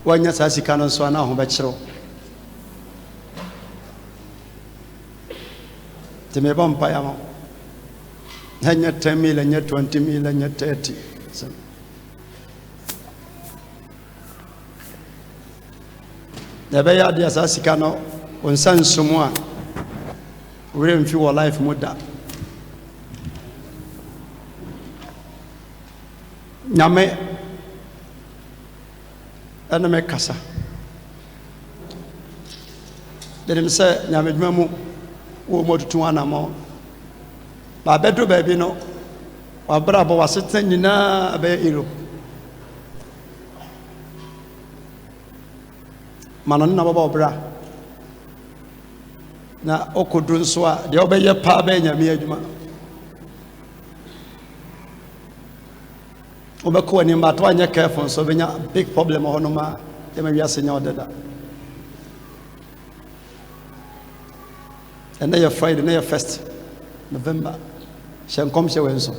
When you say canon, so now home bachelor. The me bomb payamo. And yet 10 million, yet 20 million, yet 30. The Baya de Asasicano, on San Sumua, we in few life muda. Nyame eneme kasa. Dem say nyame dwuma wo motutu anamo. Ba bedu baby no. Wa bra bo waseten nyina be iro. Manon na baba obra. Na okodu nso a de obeye pa be nyame adwuma. Obeko ni mbato anya careful so benya big problem ho no ma e ma wiase nya odeda. And then Friday, na first November. Shen come she wenso.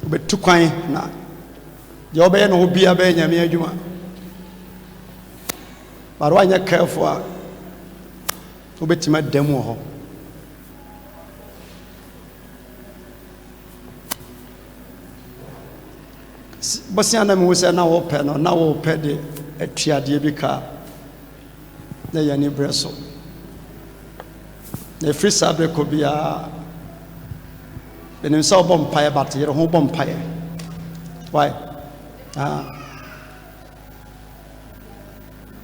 Obetu kwan na de obeye no bia be nyame adwuma. Baro anya careful a obetima demu ho. Bosiana me say na wo pe no na wo pe de atuade bi ka na yani breso na free sabre ko bia benim so bom pae bat yere ho bom pae why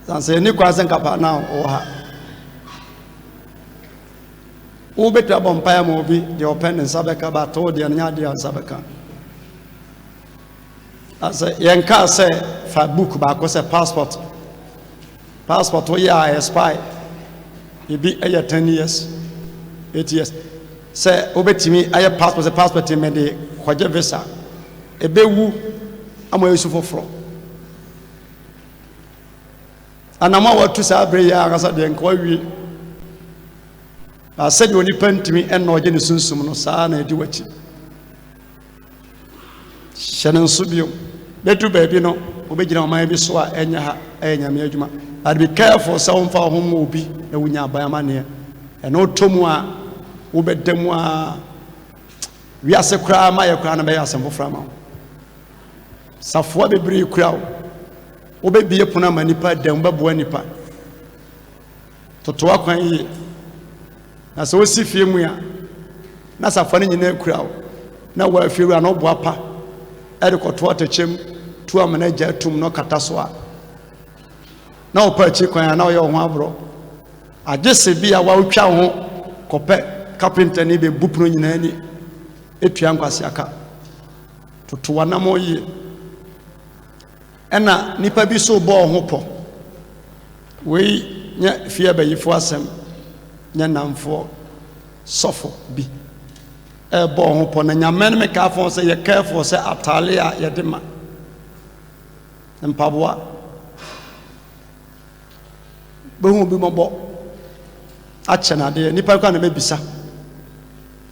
sanse ni kwa sen kapa na o ha wo betu bom pae mo bi de open sabe ka ba to de nya de sabe ka. As a young car say, for book back was a passport. Passport, we are a spy. It be 10 years, 8 years. Say, obey to me, I have passport, a passport in the Quaja visa. A bewu, I'm a useful for. And I'm out to celebrate as I inquiry. I said, you only pen to me and no Jenison Sumo, son, I do it. Shannon Subio. Betu baby no obegina man bi so a enya ha enya me adwuma. I'd be careful some for home obi e wunya bayamane e no tomu a wo bedam a wiase kra ma ye kra na be asem fofra ma safo bebre kra wo be bie pona ma nipa dam beboa nipa toto akwan yi na so si fie mu ya na safo ne nyina kra na wa fie ru na obo apa ede koto atachem tu amana gya tum no kata so a na opa chi kwan na oye ho abro agese bia wa otwa ho kope carpenter ni be bupro nyina ni etua nkwase aka toto wana moye ena nipa bi so bo ho po we nya fie bayifo asem nya namfo sofo bi bo ho po na nyamen me ka fon say ye careful say atale a ye de ma mpaboa be hu bi mobo a chena de nipa kwa na mebisa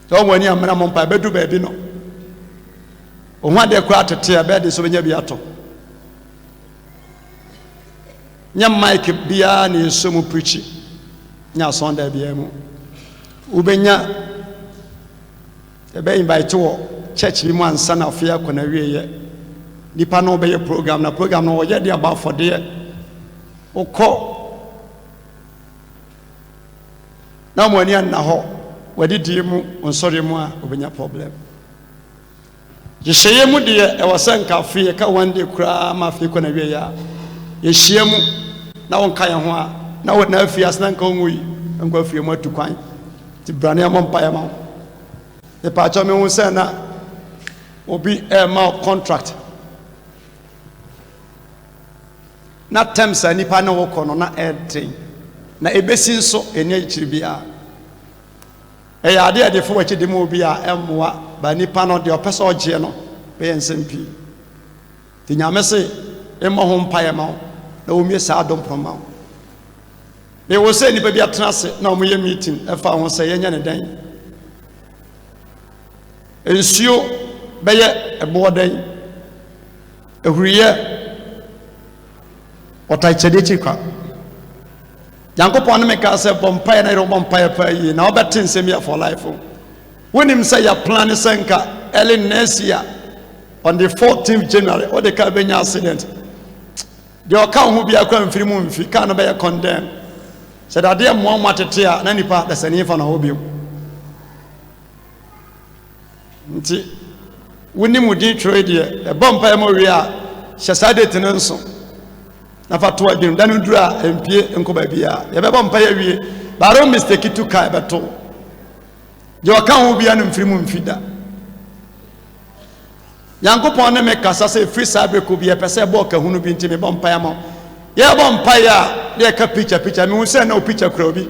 to woni amra mo mpa bedu ba bi no o hu ade kwa atete a be de so benya bi ato nya mic bia na eso mu preach nya Sunday bia mu ubenya ebe invite wo church bi mu ansa na afia kona wieye nipa no be program no wo ye de about for there okọ na mo ani na ho wadi die mu onsori mu a obenya problem je sheye mu de e wasan ka afie ka wande kura ma afie kona wieye ya ye hie mu na won ka ye ho a na wo na afie asna nka onwi nkwa afie mu atukwan ti brane amon pa ya ma the patch me won say na obi ma contract na terms ani pa na wo kono na everything na ebesi nso eni achiri bia e ya ade ade fo wachi de mo bia emwa ba ni pa no de opese oje no be nsmpi ti nyame se emo ho mpa ye ma na o mi sa adom proma me wo se ni ba bia trase na o mo ye meeting e fa ho se ye nya ne dan ensuo beye ebo dan ehuriye otaichede chikwa Yankopon no make us bompae na ro bompae pa yi na obetin semia for life wonim say ya plan senka early next year on the 14th January or the Cabenya accident the account who be a crime free moon if can't be condemned said I dear more matetia nani part that's an infant hobby wonim would trade here a bompae moria shasade tenenso na fatu adwum danu dura empie enkoba bia ye beba mpa ye wie baro mistake to kai beto je waka ho bia no mfiri mu mfida Yankopon ne me kasa se free sabre ko bia pese bo ka hunu bi ntimi bo mpa ya mo ye bo mpa ya de ka picture me unse na o picture kura obi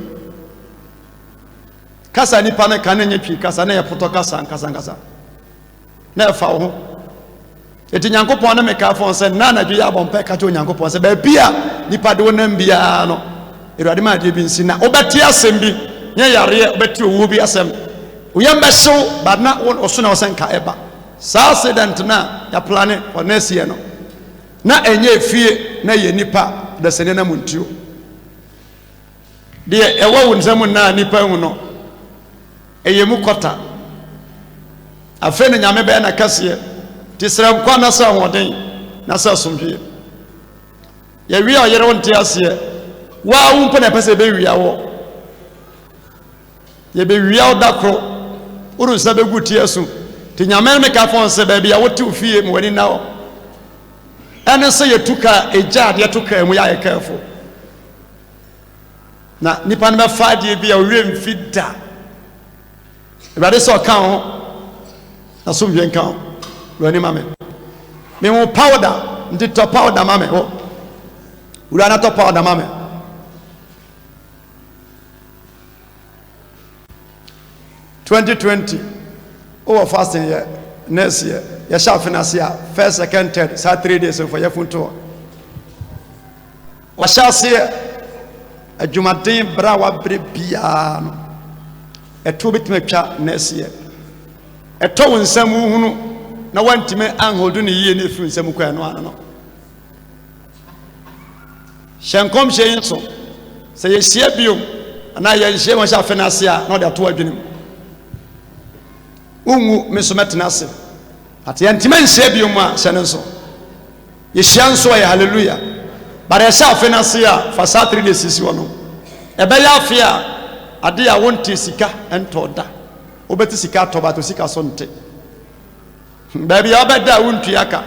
kasa ni pa na kan nye twi kasa na ye poto kasa nkasa na fa ho eti Nyankopon na meka fon se na na dwe ya bompa ka to Nyankopon se ba bia nipa de wonam bia no erade ma de bi nsi na obeti asem bi nye yare obeti owu bi asem uyam be so ba na oso na osenka eba sa accident na ya plane for next year no na enye fie na ye nipa da sene na muntio de ewo wonzam na nipa hu no eyemu kota afa na nyame be na kase tisram kwa na sa hoden na sa somdwe ya wi a yere wonte ase wa wumpo na pese be wi awo ye be wi awo dakro uru sa be guti asu ti nyame me ka fon se ba bia wote ofie mo wani na o ene se ye tuka eja de tuka mu ya ye careful na nipa na fa de bia wi mfida ibade so kan ho na somdwe kan Rani mame. Me mo powder, ndi to powder mame. Oh. Ura na to powder mame. (2020) over fasting year next year. Ya sha finance year first, second, third, sa 3 days for your funto. Wa sha se adwumaden bra wa bre bia no. Eto bitmetwa next year. Eto wonsam hunu na wantime anhodu ne yie ne firi nsem kwa no ano shankom hye so se ye hye biom na ye hye mo sha fenase a na de to adwenem ungu mesometena se ate yantime hye biom a hye ne so ye hye nso ya hallelujah bare sha fenase a fa sa 3 days sisi wono ebe ya afia ade ya wonte sika entoda obeti sika toba to sika so nte baby abeda wuntuaka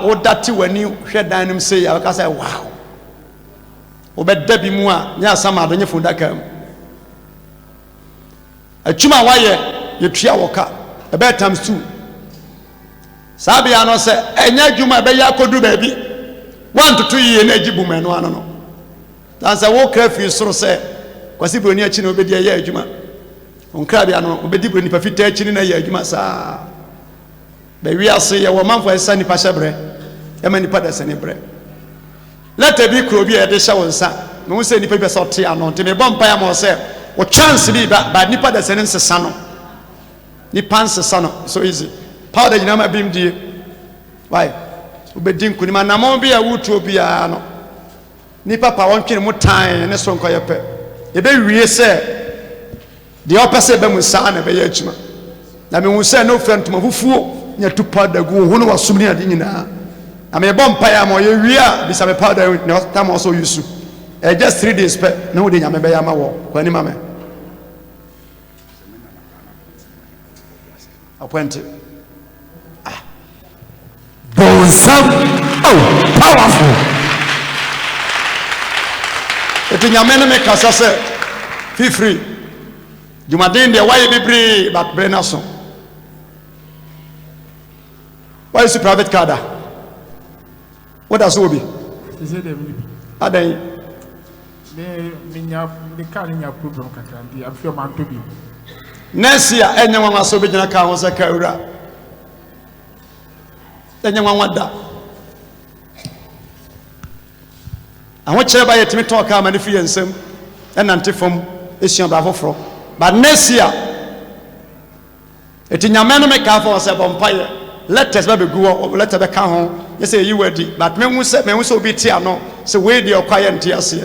odati wani hwedan nim sei aka say wow obeda bi mu a nya sama adonye fundaka atuma waye yetua woka ebe times 2 sabi ano se enya dwuma be yakodu baby 1 to 2 year na agibu meno ano no dan se wo krafi soro se kwasi broni achi na obedi ya adwuma onkra bia no obedi broni pa fita achi na ya adwuma sa be wi ase ya wo manfo esa ni pa hyebre e ma ni pa da sene bre leta bi kro bi e de hye wonsa no wo se ni pa bi so te ano te me bompa ya mo se o chance bi ba ni pa da sene nsesa no ni pansesa no so easy powder nyina ma bim die why obedi nkuni ma na mo bi ya wutu obi ya no ni papa won twene mo tan ne so nkoye pe e be wie se de opese be musa na be ya achuma na me hu se no front ma fufuo nya tu powder gu hu no wasumni ade nyina na me bompa ya mo ye wie a bisa me powder no tam also yusu just 3 days pe na wo de nya me be ya ma wo kwani ma me appointed Bonsam, oh, powerful. Eti nyamene me kasa se feel free. Jumaden de why be free but brain so. Why is the private car da? What does it be? Is it the Adan the car in your program can I feel man to be. Next year anyone was so be na car was a car. Enyanwa wada awon chere ba yetimi talk am na fi ensem enante fom esian ba foforo but next year eti nyame no me ka for se bompaye letters ba be go letter be ka ho ye say yi wadi but me hu say obi tia no say we dey okwaye ntia se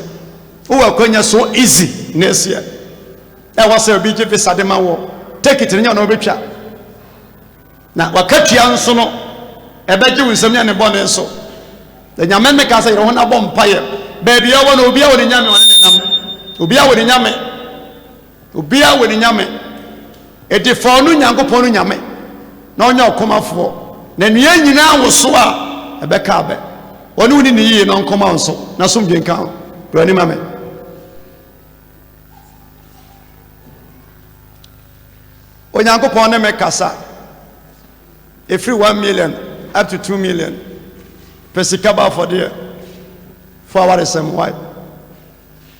wo akwanya so easy na se e wa say obi je visa de ma wo take it nya na obetwa na wakatua nso no ebeje winsam nya ne bone nso the nyame me ka say ro na bom paye ba bia wo na obi a wo ni nyame one ne nam obi a wo ni nyame obi a wo ni nyame edifo no nyankopon no nyame na onya okomafo na nua nyina wo so a ebeka abe oni woni ni yi no nkoma nso na so mdwen kan bro ni mame onyankopon ne mekasa every 1 million up to 2 million pesikaba for there for our same wife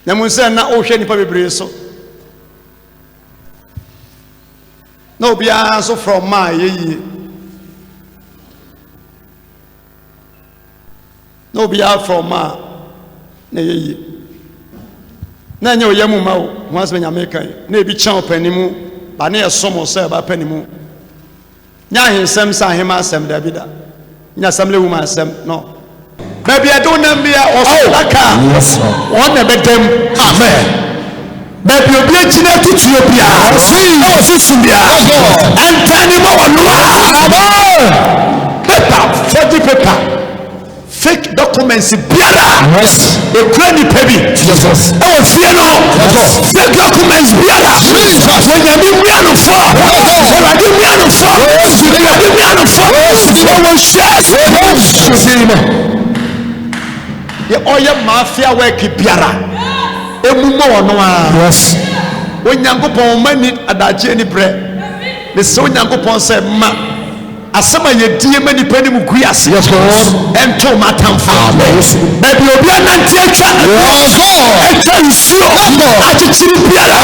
na mun say na o hwe nipa bebre so no be so from my ye no be from ma na ye na nya oyemu ma o mo asbe nya mekan na ebi chan opanimu ba na yesomo say ba panimu nya hensem sa hema asem da bi da nya samle wu ma asem no baby I don't know bia osolaka on na bedem amen baby obi akina tutuo bia o susu bia antani mo wonu paper 40 paper fake documents biara yes e kwani pebi Jesus e wo fie no fake documents biara Jesus when you be no for when you be no for you be no for you will share ye oya mafia work biara emu mo wono a yes onyankopon mani adaje ni bre le se onyankopon se ma asema ye die mani pani mu guase yes God ento matamfa baby obi ananti atwa etwa nsuo achichiri biara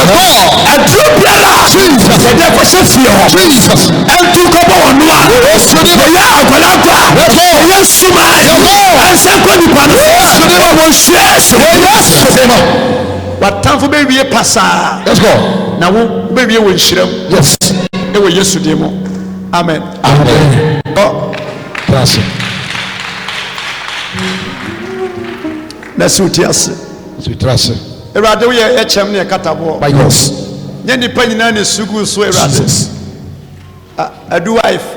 adro biara Jesus ye dey for safety Jesus ento kobo wono a ye agwalagwa ye sumai ansa kwani pano wo share watamfo be wie pasa let's go na wo be wie wo nhyiram yes e wo Yesu de mo amen amen oh that's it na sutiase sutrase erade wo ye echem ne katabo by yes nye ni panyina ne sugu so erade adu wife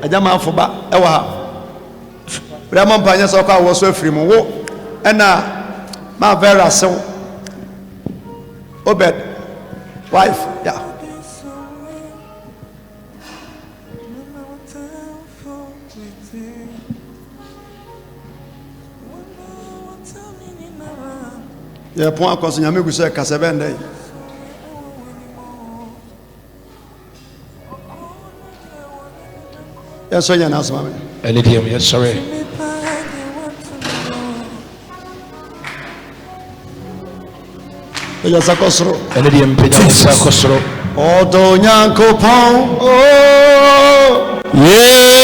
ajama afoba e wa ha brama mpanya so kwa wo so afirimu wo ena ma vera so Obed wife yeah yeah point akoso nyame gu so kase bende yeah so nya na so mama Elidium yes sorry ya sakosro Elidium peja sakosro odo nyankopon oh yejiwa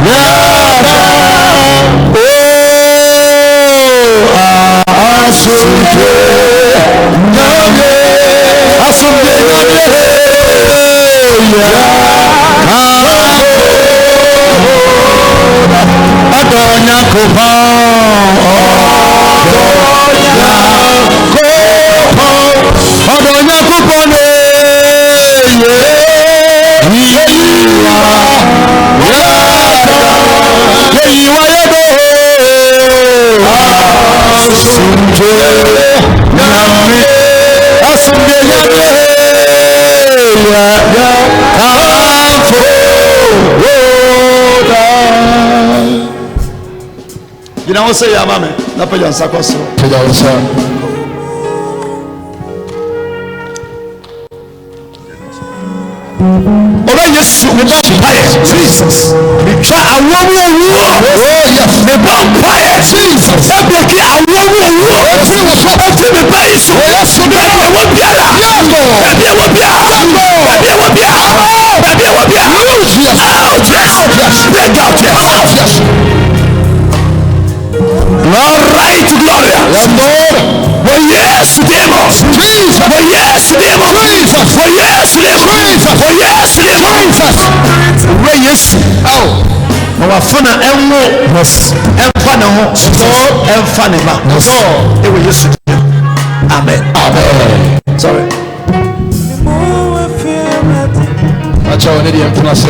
yara oh asunje nyame asunje nyame ya odo nyankopon Odonya kupone yeyiwa yedo asunje nyame asunje nyame ya Gina wo say ya mame na peja nsakoso peja wo say Oba Yesu me ba paye Jesus me twa awowo wo oh yes me ba paye Jesus e be ki awowo wo Jesus e me ba Yesu yes me ba wo biara e be wo biara e be wo biara e be wo biara yes break out yes right gloria yes Lord for yes demons Jesus for yes demons for yes demons for yes demons wafuna enwo emfa ne ho emfa ne ba ewe Yesu amen sorry acha one dia mpuna se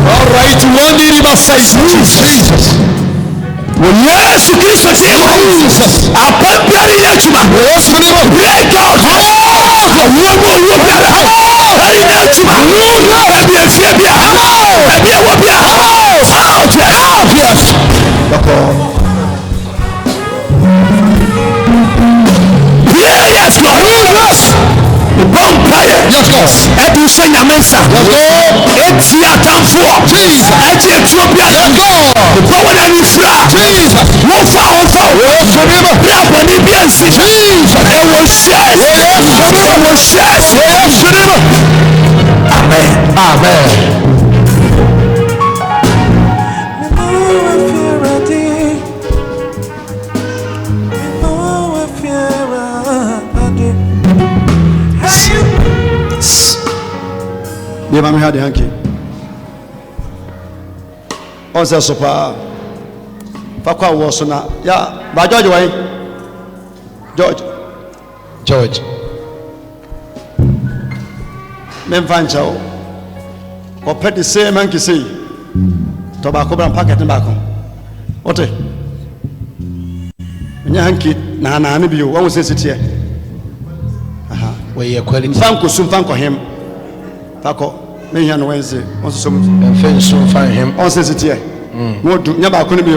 all right, one need Jesus. Yes, Christ Jesus. Upon Pierre Yachuma. Break out. Yes, Education Yamensa. It's your time for Jesus. Ethiopia. The power that you fly. Jesus. What for? Jesus. It was shares. Amen. Dear Mammy had the hanky. Also, so far, Papa was on yeah, by George way. George. Men find chow. Or pet the same monkey say tobacco and packet and tobacco. What a hanky, Nana, maybe you won't say it here. where your quality Fanko soon fanko him. Fako, me on Wednesday, also some and fence soon find him on says it here. What do never couldn't be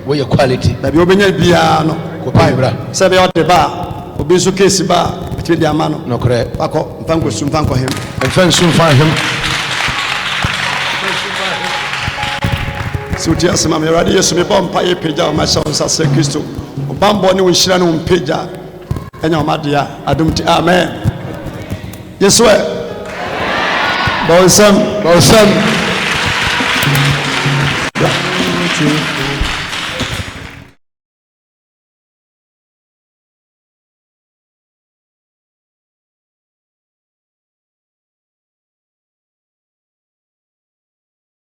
where your quality maybe open your piano. Copybra Sabe out the bar, Obisu case bar between the amano. no correct Fako, fanko soon fanko him. and fence soon find him. So dear some ready yes me bomb pay page of my sons as Christo. Bambo ni winshira no page and your madia adumti amen. Yes sir. Bawsam